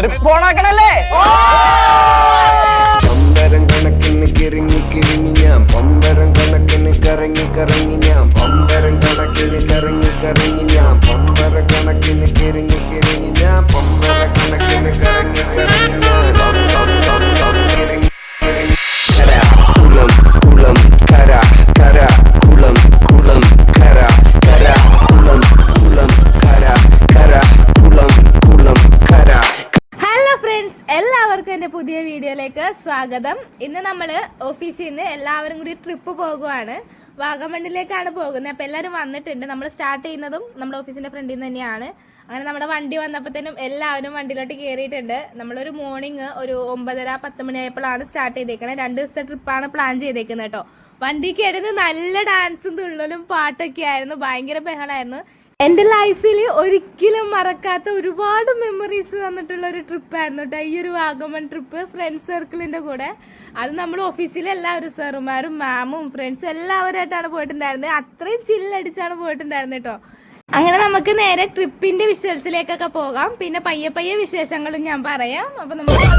Trip ഓണാക്കണല്ലേ? പമ്പരം കണക്കിന് കിറങ്ങി കിറങ്ങി ഞാൻ, പമ്പരം കണക്കിന് കറങ്ങി കറങ്ങി ഞാൻ, പമ്പരം കണക്കിന് കറങ്ങി കറങ്ങി ഞാൻ, പമ്പര കണക്കിന് കിറങ്ങി കിറങ്ങി ഞാൻ, പമ്പര കണക്കിന് കറങ്ങി കറങ്ങി ഞാൻ, കിറങ്ങി കിറങ്ങി. കര കുളം കുളം കര കര കുളം കുളം കര കര കുളം കുളം കര കര കുളം കുളം കര. ഹലോ ഫ്രണ്ട്സ്, എല്ലാവർക്കും എൻ്റെ പുതിയ വീഡിയോയിലേക്ക് സ്വാഗതം. ഇന്ന് നമ്മൾ ഓഫീസിൽ നിന്ന് എല്ലാവരും കൂടി ട്രിപ്പ് പോകുവാണ്. വാഗമണ്ണിലേക്കാണ് പോകുന്നത്. അപ്പോൾ എല്ലാവരും വന്നിട്ടുണ്ട്. നമ്മൾ സ്റ്റാർട്ട് ചെയ്യുന്നതും നമ്മുടെ ഓഫീസിൻ്റെ ഫ്രണ്ടിൽ നിന്ന് തന്നെയാണ്. അങ്ങനെ നമ്മുടെ വണ്ടി വന്നപ്പോഴത്തേനും എല്ലാവരും വണ്ടിയിലോട്ട് കയറിയിട്ടുണ്ട്. നമ്മളൊരു മോർണിംഗ് ഒരു 9:30-10 മണിയായപ്പോഴാണ് സ്റ്റാർട്ട് ചെയ്തേക്കുന്നത്. 2 ദിവസത്തെ ട്രിപ്പാണ് പ്ലാൻ ചെയ്തേക്കുന്നത് കേട്ടോ. വണ്ടി കിടന്ന് നല്ല ഡാൻസും തുള്ളലും പാട്ടൊക്കെ ആയിരുന്നു. ഭയങ്കര ബഹളമായിരുന്നു. എൻ്റെ ലൈഫിൽ ഒരിക്കലും മറക്കാത്ത ഒരുപാട് മെമ്മറീസ് തന്നിട്ടുള്ള ഒരു ട്രിപ്പായിരുന്നു കേട്ടോ ഈ ഒരു വാഗമൺ ട്രിപ്പ്, ഫ്രണ്ട്സ് സർക്കിളിൻ്റെ കൂടെ. അത് നമ്മൾ ഓഫീസിലെ എല്ലാവരും സാറുമാരും മാമും ഫ്രണ്ട്സും എല്ലാവരുമായിട്ടാണ് പോയിട്ടുണ്ടായിരുന്നത്. അത്രയും ചില്ലടിച്ചാണ് പോയിട്ടുണ്ടായിരുന്നത് കേട്ടോ. അങ്ങനെ നമുക്ക് നേരെ ട്രിപ്പിൻ്റെ വിഷ്വൽസിലേക്കൊക്കെ പോകാം. പിന്നെ പയ്യെ പയ്യെ വിശേഷങ്ങളും ഞാൻ പറയാം. അപ്പം നമുക്ക്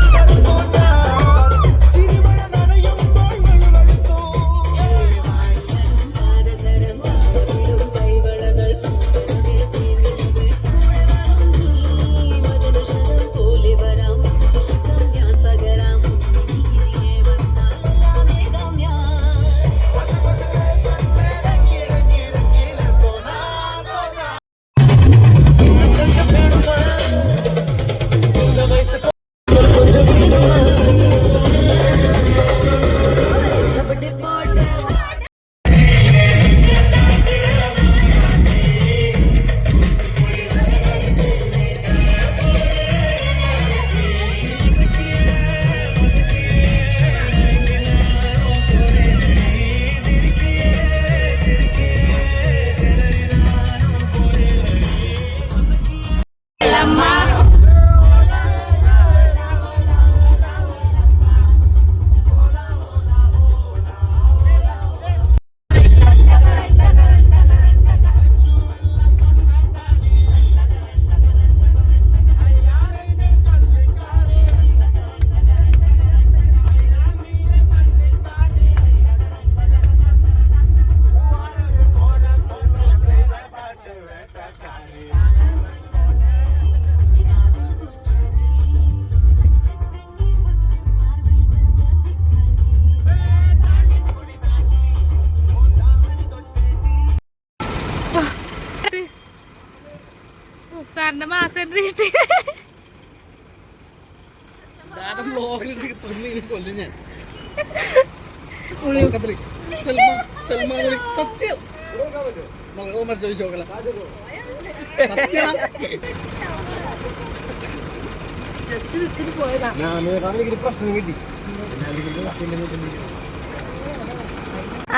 സാറിന്റെ മാസം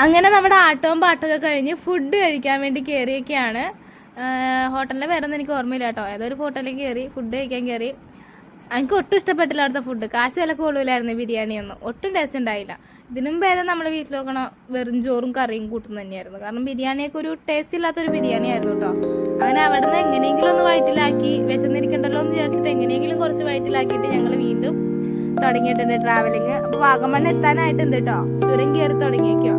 അങ്ങനെ നമ്മുടെ ആട്ടവും പാട്ടൊക്കെ കഴിഞ്ഞ് ഫുഡ് കഴിക്കാൻ വേണ്ടി കയറിയൊക്കെയാണ്. ഹോട്ടലിൻ്റെ പേരൊന്നും എനിക്ക് ഓർമ്മയില്ല കേട്ടോ. ഏതൊരു ഹോട്ടലിൽ കയറി ഫുഡ് കഴിക്കാൻ കയറി. എനിക്ക് ഒട്ടും ഇഷ്ടപ്പെട്ടില്ല അവിടുത്തെ ഫുഡ്. കാശ് വില കൂടുതലായിരുന്നു ബിരിയാണിയൊന്നും. ഒട്ടും ടേസ്റ്റ് ഉണ്ടായില്ല. ഇതിനും ഭേദം നമ്മൾ വീട്ടിൽ നോക്കണ വെറും ചോറും കറിയും കൂട്ടും തന്നെയായിരുന്നു. കാരണം ബിരിയാണിയൊക്കെ ഒരു ടേസ്റ്റ് ഇല്ലാത്തൊരു ബിരിയാണി ആയിരുന്നു കേട്ടോ. അങ്ങനെ അവിടെ നിന്ന് എങ്ങനെയെങ്കിലും ഒന്ന് വയറ്റിലാക്കി, വിശന്നിരിക്കണ്ടല്ലോ എന്ന് വിചാരിച്ചിട്ട് എങ്ങനെയെങ്കിലും കുറച്ച് വയറ്റിലാക്കിയിട്ട് ഞങ്ങൾ വീണ്ടും തുടങ്ങിയിട്ടുണ്ട് ട്രാവലിങ്. അപ്പോൾ വാഗമൺ എത്താനായിട്ടുണ്ട് കേട്ടോ. ചുരം കയറി തുടങ്ങിയേക്കോ.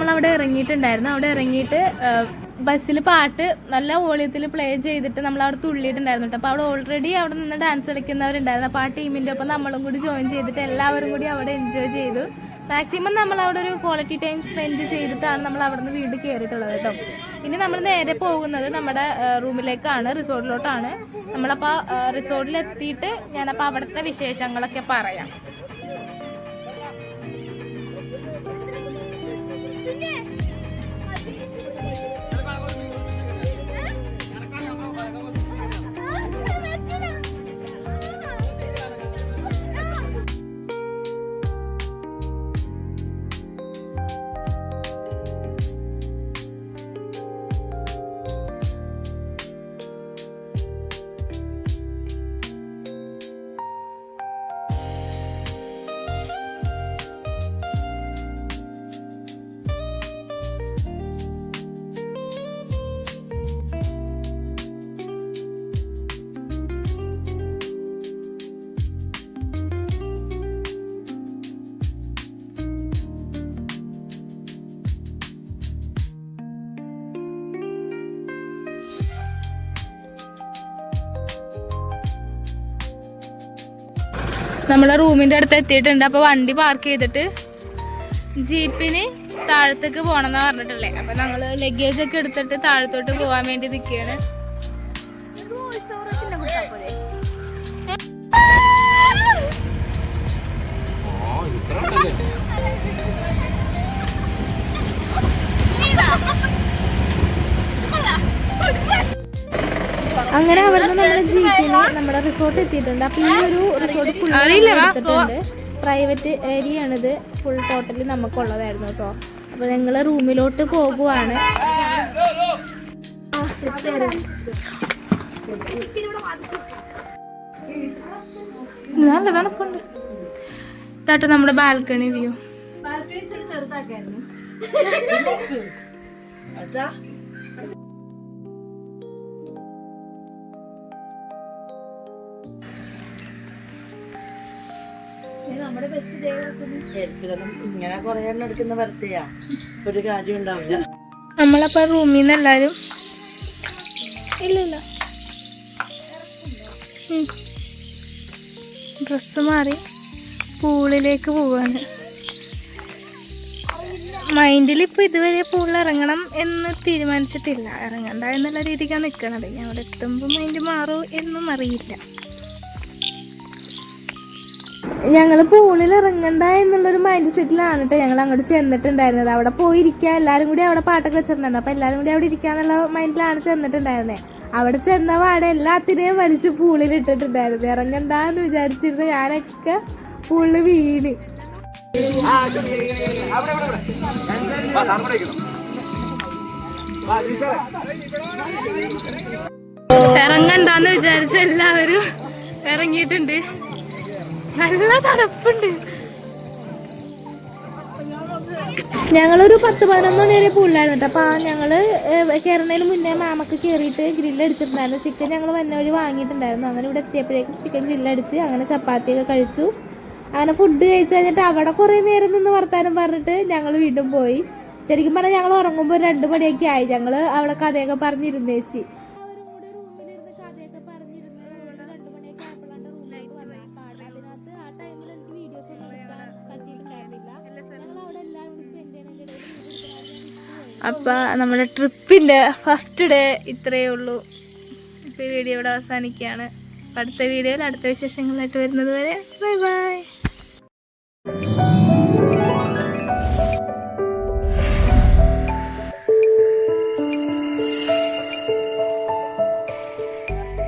നമ്മൾ അവിടെ ഇറങ്ങിയിട്ടുണ്ടായിരുന്നു. അവിടെ ഇറങ്ങിയിട്ട് ബസ്സിൽ പാട്ട് നല്ല വോളിയത്തിൽ പ്ലേ ചെയ്തിട്ട് നമ്മൾ അവിടെ തുള്ളിയിട്ടുണ്ടായിരുന്നു കേട്ടോ. അപ്പോൾ അവിടെ ഓൾറെഡി അവിടെ നിന്ന് ഡാൻസ് കളിക്കുന്നവരുണ്ടായിരുന്നു. അപ്പോൾ ആ ടീമിൻ്റെ ഒപ്പം നമ്മളും കൂടി ജോയിൻ ചെയ്തിട്ട് എല്ലാവരും കൂടി അവിടെ എൻജോയ് ചെയ്തു. മാക്സിമം നമ്മൾ അവിടെ ഒരു ക്വാളിറ്റി ടൈം സ്പെൻഡ് ചെയ്തിട്ടാണ് നമ്മൾ അവിടെ നിന്ന് വീട് കയറിയിട്ടുള്ളത് കേട്ടോ. ഇനി നമ്മൾ നേരെ പോകുന്നത് നമ്മുടെ റൂമിലേക്കാണ്, റിസോർട്ടിലോട്ടാണ്. നമ്മളപ്പോൾ റിസോർട്ടിലെത്തിയിട്ട് ഞാനപ്പോൾ അവിടുത്തെ വിശേഷങ്ങളൊക്കെ പറയാം. നമ്മളെ റൂമിൻ്റെ അടുത്ത് എത്തിയിട്ടുണ്ട്. അപ്പോൾ വണ്ടി പാർക്ക് ചെയ്തിട്ട് ജീപ്പിന് താഴത്തേക്ക് പോകണം എന്നാണ് പറഞ്ഞിട്ടുള്ളത്. അപ്പം ഞങ്ങൾ ലഗേജ് ഒക്കെ എടുത്തിട്ട് താഴത്തോട്ട് പോകാൻ വേണ്ടി നിൽക്കുകയാണ്. അങ്ങനെ അവിടെ നിന്ന് നമ്മുടെ ജീപ്പിന് നമ്മുടെ റിസോർട്ട് എത്തിയിട്ടുണ്ട്. അപ്പൊ ഈ ഒരു റിസോർട്ട് ഫുൾ എടുത്തിട്ടുണ്ട്. പ്രൈവറ്റ് ഏരിയ ആണിത്. ഫുൾ ടോട്ടലി നമുക്കുള്ളതായിരുന്നു കേട്ടോ. അപ്പൊ ഞങ്ങള് റൂമിലോട്ട് പോകുവാണ്. നല്ല തണുപ്പുണ്ട്. ഇതാട്ടോ നമ്മുടെ ബാൽക്കണി വ്യൂ. ഇങ്ങനെ കൊറേ എണ്ണം എടുക്കുന്ന വെറുതെയാ, ഒരു കാര്യം ഉണ്ടാവില്ല. നമ്മളപ്പോ റൂമിൽ നിന്ന് എല്ലാരും ഇല്ല ഡ്രസ്സ് മാറി പൂളിലേക്ക് പോവാണ്. മൈൻഡിൽ ഇപ്പൊ ഇതുവരെ പൂളിൽ ഇറങ്ങണം എന്ന് തീരുമാനിച്ചിട്ടില്ല. ഇറങ്ങണ്ട എന്നുള്ള രീതിക്കാണ് നിൽക്കണത്. ഞാൻ അവിടെ എത്തുമ്പോൾ മൈൻഡ് മാറൂ എന്നും അറിയില്ല. ഞങ്ങൾ പൂളിൽ ഇറങ്ങണ്ട എന്നുള്ളൊരു മൈൻഡ് സെറ്റിലാണ് കേട്ടോ ഞങ്ങൾ അങ്ങോട്ട് ചെന്നിട്ടുണ്ടായിരുന്നത്. അവിടെ പോയിരിക്കുക, എല്ലാവരും കൂടി അവിടെ പാട്ടൊക്കെ വെച്ചിട്ടുണ്ടായിരുന്നു. അപ്പം എല്ലാവരും കൂടി അവിടെ ഇരിക്കാന്നുള്ള മൈൻഡിലാണ് ചെന്നിട്ടുണ്ടായിരുന്നത്. അവിടെ ചെന്ന പാടെ എല്ലാത്തിനെയും വലിച്ച് പൂളിൽ ഇട്ടിട്ടുണ്ടായിരുന്നു. ഇറങ്ങണ്ടെന്ന് വിചാരിച്ചിരുന്ന ഞാനൊക്കെ പൂളിൽ വീണ്. ഇറങ്ങണ്ടെന്ന് വിചാരിച്ച എല്ലാവരും ഇറങ്ങിയിട്ടുണ്ട്. നല്ല തണുപ്പുണ്ട്. ഞങ്ങളൊരു 10-11 മണി വരെ പൂളിലായിരുന്നു കേട്ടോ. അപ്പോൾ ഞങ്ങള് കയറുന്നതിന് മുന്നേ മാമക്ക് കയറിയിട്ട് ഗ്രില്ലടിച്ചിട്ടുണ്ടായിരുന്നു. ചിക്കൻ ഞങ്ങൾ വന്ന വഴി വാങ്ങിയിട്ടുണ്ടായിരുന്നു. അങ്ങനെ ഇവിടെ എത്തിയപ്പോഴേക്കും ചിക്കൻ ഗ്രില്ലടിച്ച് അങ്ങനെ ചപ്പാത്തിയൊക്കെ കഴിച്ചു. അങ്ങനെ ഫുഡ് കഴിച്ച് കഴിഞ്ഞിട്ട് അവിടെ കുറേ നേരം നിന്ന് വർത്താനം പറഞ്ഞിട്ട് ഞങ്ങൾ വീണ്ടും പോയി. ശരിക്കും പറഞ്ഞാൽ ഞങ്ങൾ ഉറങ്ങുമ്പോൾ 2 മണിയൊക്കെ ആയി. ഞങ്ങൾ അവിടെ കഥയൊക്കെ പറഞ്ഞിരുന്നേച്ചി. അപ്പം നമ്മുടെ ട്രിപ്പിൻ്റെ ഫസ്റ്റ് ഡേ ഇത്രയേ ഉള്ളൂ. ഇപ്പോൾ ഈ വീഡിയോ ഇവിടെ അവസാനിക്കുകയാണ്. അടുത്ത വീഡിയോയിൽ അടുത്ത വിശേഷങ്ങളായിട്ട് വരുന്നത് വരെ ബൈ ബൈ.